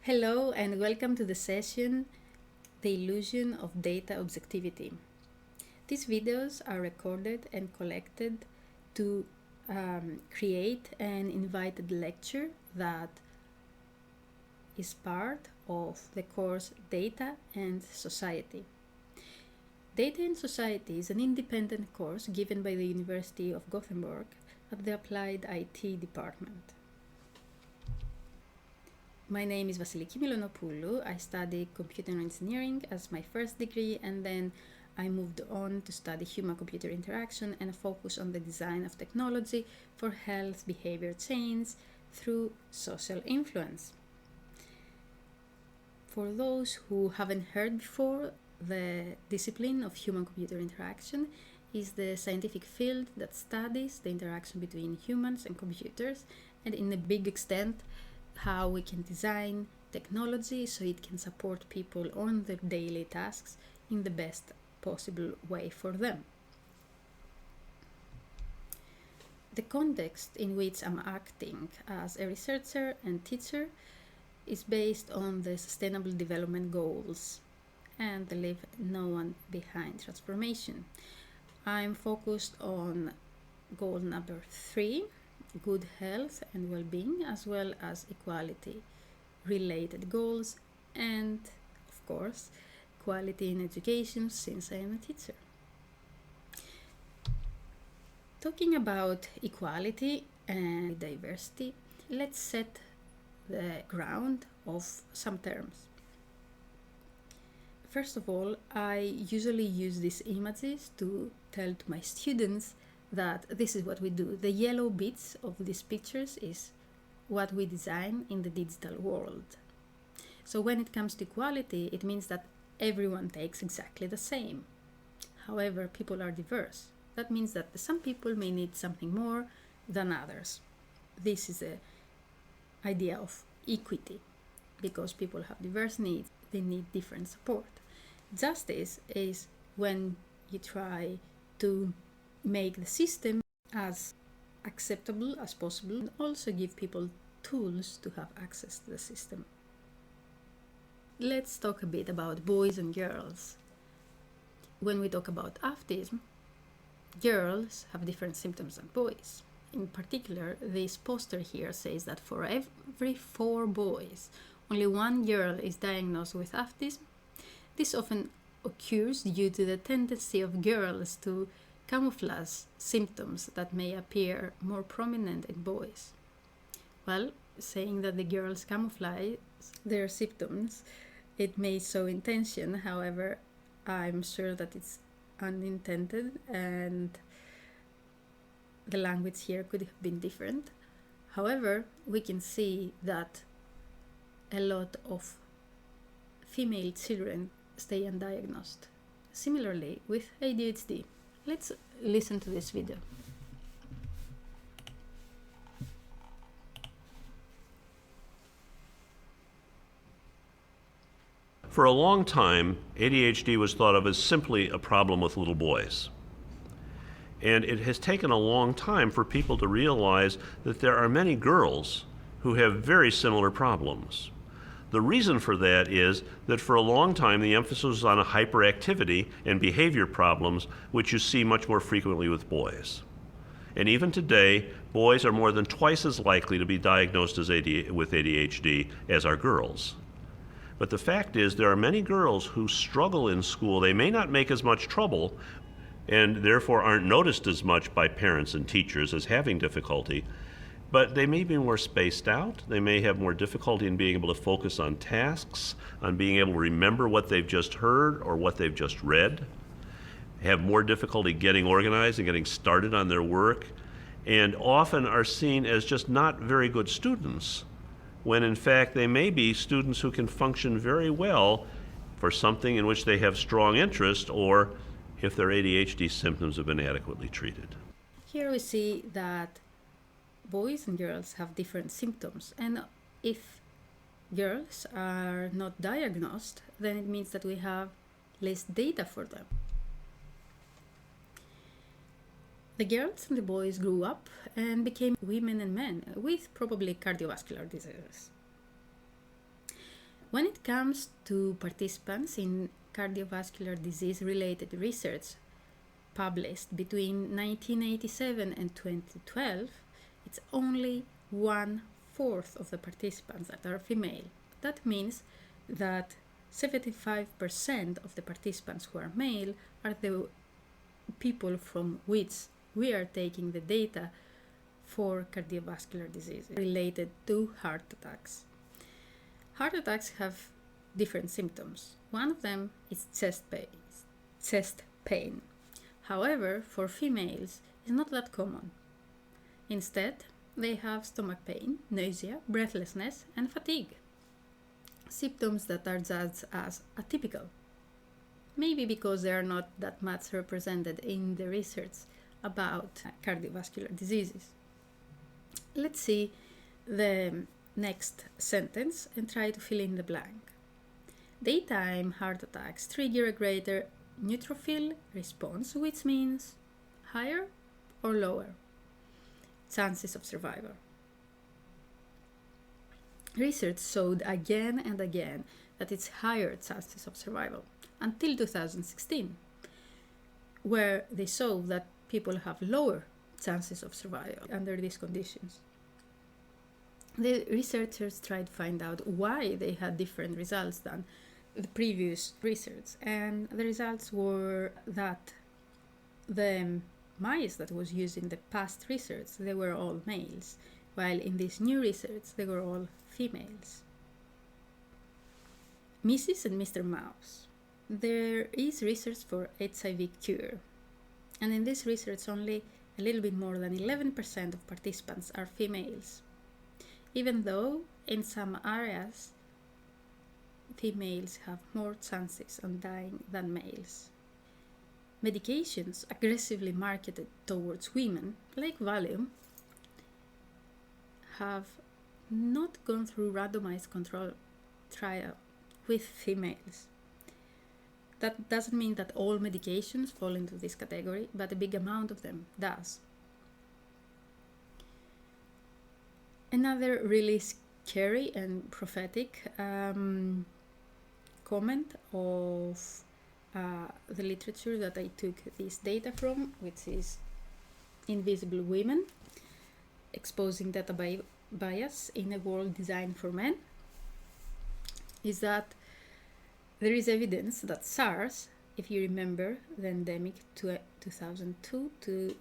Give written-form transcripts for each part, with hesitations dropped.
Hello and welcome to the session, The Illusion of Data Objectivity. These videos are recorded and collected to create an invited lecture that is part of the course Data and Society. Data and Society is an independent course given by the University of Gothenburg at the Applied IT department. My name is Vasiliki Milonopoulou. I studied computer engineering as my first degree, and then I moved on to study human-computer interaction and focus on the design of technology for health behavior change through social influence. For those who haven't heard before, the discipline of human-computer interaction is the scientific field that studies the interaction between humans and computers, and in a big extent how we can design technology so it can support people on their daily tasks in the best possible way for them. The context in which I'm acting as a researcher and teacher is based on the Sustainable Development Goals and the Leave No One Behind transformation. I'm focused on goal number 3, good health and well-being, as well as equality related goals, and of course quality in education, since I am a teacher. Talking about equality and diversity, let's set the ground of some terms. First of all, I usually use these images to tell to my students that this is what we do. The yellow bits of these pictures is what we design in the digital world. So when it comes to equality, it means that everyone takes exactly the same. However, people are diverse. That means that some people may need something more than others. This is the idea of equity. Because people have diverse needs, they need different support. Justice is when you try to make the system as acceptable as possible and also give people tools to have access to the system. Let's talk a bit about boys and girls. When we talk about autism, girls have different symptoms than boys. In particular, this poster here says that for every 4 boys, only 1 girl is diagnosed with autism. This often occurs due to the tendency of girls to camouflage symptoms that may appear more prominent in boys. Well, saying that the girls camouflage their symptoms, it may show intention. However, I'm sure that it's unintended and the language here could have been different. However, we can see that a lot of female children stay undiagnosed. Similarly with ADHD. Let's listen to this video. For a long time, ADHD was thought of as simply a problem with little boys. And it has taken a long time for people to realize that there are many girls who have very similar problems. The reason for that is that for a long time the emphasis was on hyperactivity and behavior problems, which you see much more frequently with boys. And even today, boys are more than twice as likely to be diagnosed with ADHD as are girls. But the fact is there are many girls who struggle in school. They may not make as much trouble and therefore aren't noticed as much by parents and teachers as having difficulty, but they may be more spaced out. They may have more difficulty in being able to focus on tasks, on being able to remember what they've just heard or what they've just read, have more difficulty getting organized and getting started on their work, and often are seen as just not very good students, when in fact they may be students who can function very well for something in which they have strong interest, or if their ADHD symptoms have been adequately treated. Here we see that boys and girls have different symptoms, and if girls are not diagnosed, then it means that we have less data for them. The girls and the boys grew up and became women and men with probably cardiovascular diseases. When it comes to participants in cardiovascular disease-related research published between 1987 and 2012, it's only 1/4 of the participants that are female. That means that 75% of the participants who are male are the people from which we are taking the data for cardiovascular diseases related to heart attacks. Heart attacks have different symptoms. One of them is chest pain. However, for females, it's not that common. Instead, they have stomach pain, nausea, breathlessness, and fatigue. Symptoms that are judged as atypical. Maybe because they are not that much represented in the research about cardiovascular diseases. Let's see the next sentence and try to fill in the blank. Daytime heart attacks trigger a greater neutrophil response, which means higher or lower chances of survival. Research showed again and again that it's higher chances of survival until 2016, where they saw that people have lower chances of survival under these conditions. The researchers tried to find out why they had different results than the previous research, and the results were that the mice that was used in the past research, they were all males, while in this new research they were all females. Mrs. and Mr. Mouse. There is research for HIV cure, and in this research only a little bit more than 11% of participants are females, even though in some areas females have more chances of dying than males. Medications aggressively marketed towards women, like Valium, have not gone through randomized control trial with females. That doesn't mean that all medications fall into this category, but a big amount of them does. Another really scary and prophetic comment of the literature that I took this data from, which is Invisible Women, Exposing Data Bias in a World Designed for Men, is that there is evidence that SARS, if you remember the endemic 2002 to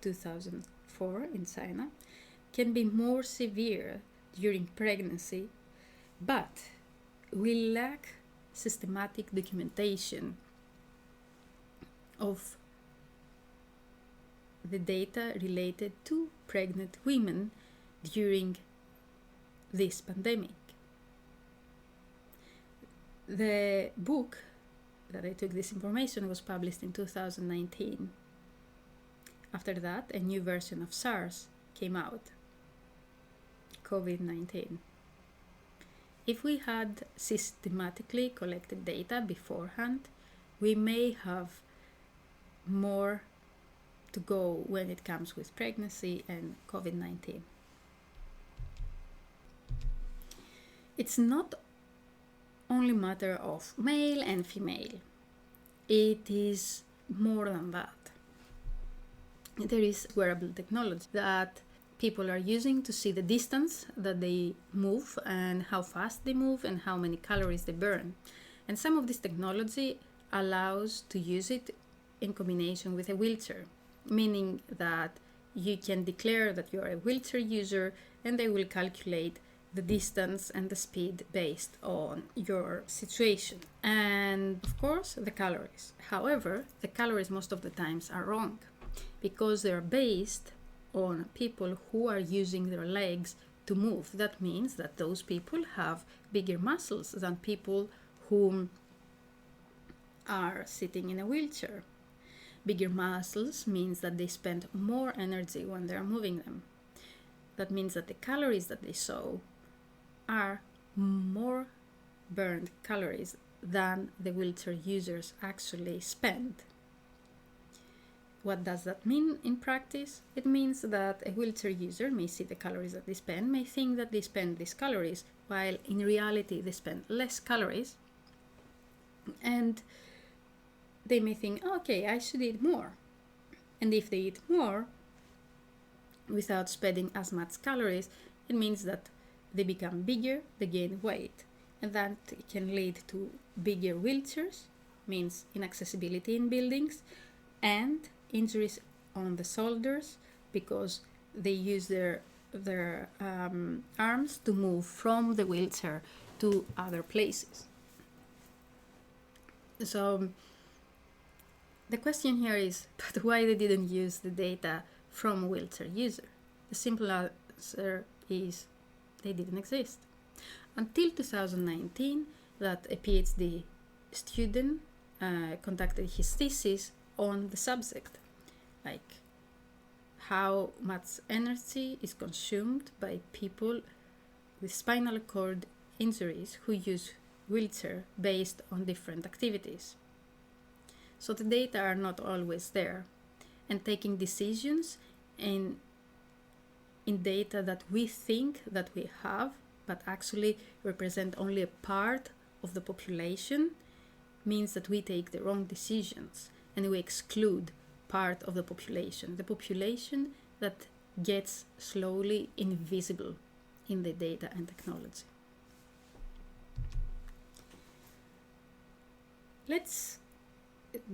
2004 in China, can be more severe during pregnancy, but we lack systematic documentation of the data related to pregnant women during this pandemic. The book that I took this information was published in 2019. After that, a new version of SARS came out, COVID-19. If we had systematically collected data beforehand, we may have more to go when it comes with pregnancy and COVID-19. It's not only matter of male and female. It is more than that. There is wearable technology that people are using to see the distance that they move and how fast they move and how many calories they burn. And some of this technology allows to use it in combination with a wheelchair, meaning that you can declare that you're a wheelchair user and they will calculate the distance and the speed based on your situation. And of course, the calories. However, the calories most of the times are wrong because they're based on people who are using their legs to move. That means that those people have bigger muscles than people who are sitting in a wheelchair. Bigger muscles means that they spend more energy when they're moving them. That means that the calories that they show are more burned calories than the wheelchair users actually spend. What does that mean in practice? It means that a wheelchair user may see the calories that they spend, may think that they spend these calories, while in reality they spend less calories, and they may think, okay, I should eat more. And if they eat more without spending as much calories, it means that they become bigger, they gain weight, and that can lead to bigger wheelchairs, means inaccessibility in buildings, and injuries on the shoulders because they use their arms to move from the wheelchair to other places. So the question here is, but why they didn't use the data from a wheelchair user? The simple answer is they didn't exist. Until 2019, that a PhD student conducted his thesis on the subject, like how much energy is consumed by people with spinal cord injuries who use wheelchair based on different activities. So the data are not always there, and taking decisions in data that we think that we have but actually represent only a part of the population means that we take the wrong decisions and we exclude part of the population that gets slowly invisible in the data and technology. Let's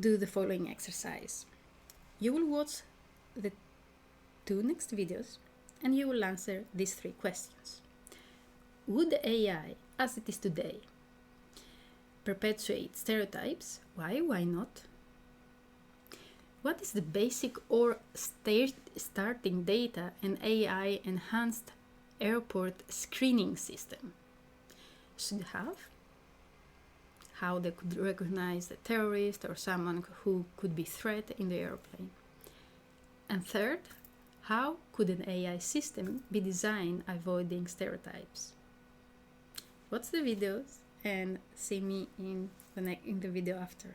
do the following exercise. You will watch the 2 next videos and you will answer these 3 questions. Would AI, as it is today, perpetuate stereotypes? Why? Why not? What is the basic or starting data and AI enhanced airport screening system should have? How they could recognize the terrorist or someone who could be a threat in the airplane. And third, how could an AI system be designed avoiding stereotypes? Watch the videos and see me in the video after.